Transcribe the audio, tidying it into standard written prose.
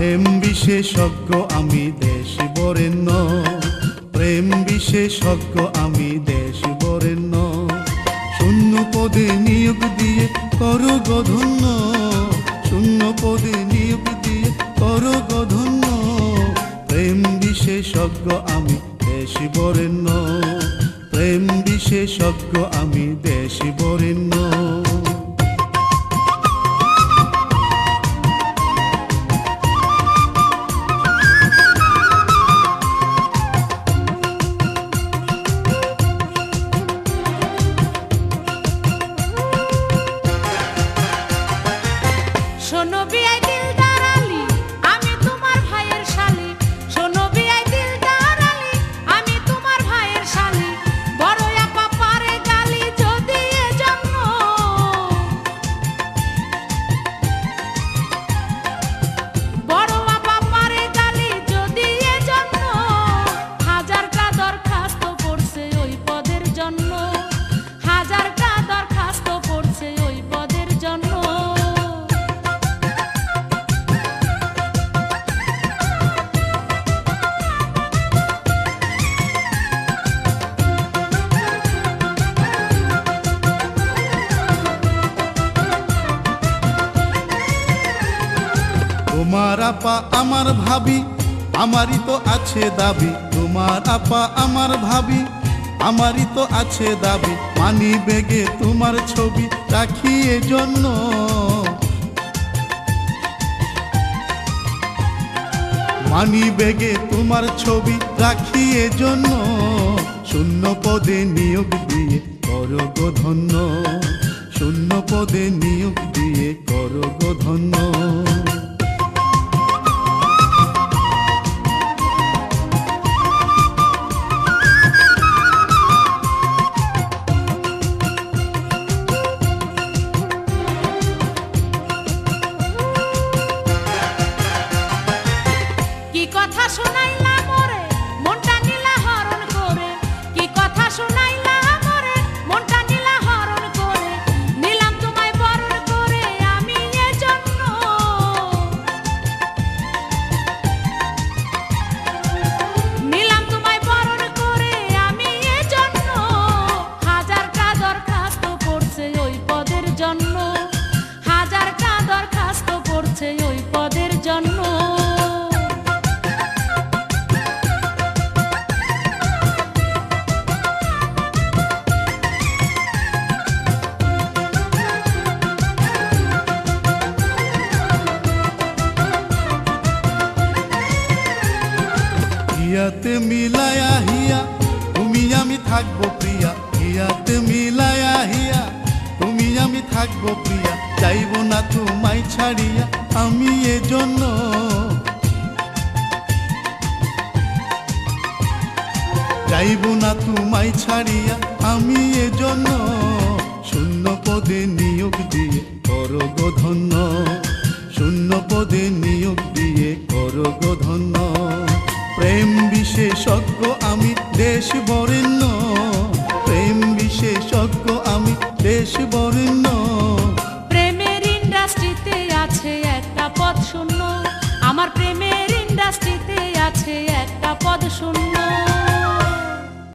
প্রেম বিশেষজ্ঞ আমি দেশ বরেণ্য, প্রেম বিশেষজ্ঞ আমি দেশ বরেণ্য। শূন্য পদে নিয়োগ দিয়ে করো গো ধন্য, শূন্য পদে নিয়োগ দিয়ে করো গো ধন্য। প্রেম বিশেষজ্ঞ আমি দেশ বরেণ্য, প্রেম বিশেষজ্ঞ আমি দেশ বরেণ্য। শোনো বিয়াই দিলদার আলী, আমি তোমার ভাইয়ের শালী। শোনো বিয়াই দিলদার আলী, আমি তোমার ভাইয়ের শালী। বড় আপা পারে গালি যদি এজন্য, বড় আপা পারে গালি যদি এজন্য। হাজারটা দরখাস্ত পড়ছে ওই পদের জন্য, হাজারটা দরখাস্ত পড়ছে ওই পদের জন্য। তোমার আপা আমার ভাবি, আমারই তো আছে দাবি। তোমার আপা আমার ভাবি, আমারই তো আছে দাবি। মানি বেগে তোমার ছবি রাখি এজন্য, মানি বেগে তোমার ছবি রাখি এজন্য। শূন্য পদে নিয়োগ দিয়ে করো গো ধন্য, শূন্য পদে নিয়োগ দিয়ে করো গো ধন্য। কি কথা শোনাইলা মোরে মনটা নীলা হরণ করে, কি কথা শোনাইলা মোরে মনটা নীলা হরণ করে। নিলাম তোমায় বরণ করে আমি এজন্য, নিলাম তোমায় বরণ করে আমি এজন্য। হাজারটা দরখাস্ত পড়ছে ওই পদের জন্য, হাজারটা দরখাস্ত পড়ছে ওই পদের জন্য। হিয়াতে মিলায়া হিয়া তুমি আমি থাকবো প্রিয়া, হিয়াতে মিলায়া হিয়া তুমি আমি থাকবো প্রিয়া। চাইব না তোমায় ছাড়িয়া আমি এজন্য, চাইব না তোমায় ছাড়িয়া আমি এজন্য। শূন্য পদে নিয়োগ দিয়ে করো গো ধন্য, শূন্য পদে নিয়োগ দিয়ে করো গো ধন্য। প্রেম বিশেষজ্ঞ আমি দেশ বরেণ্য, প্রেম বিশেষজ্ঞ আমি দেশ বরেণ্য। প্রেমের ইন্ডাস্ট্রিতে আছে একটা পদ শূন্য, আমার প্রেমের ইন্ডাস্ট্রিতে আছে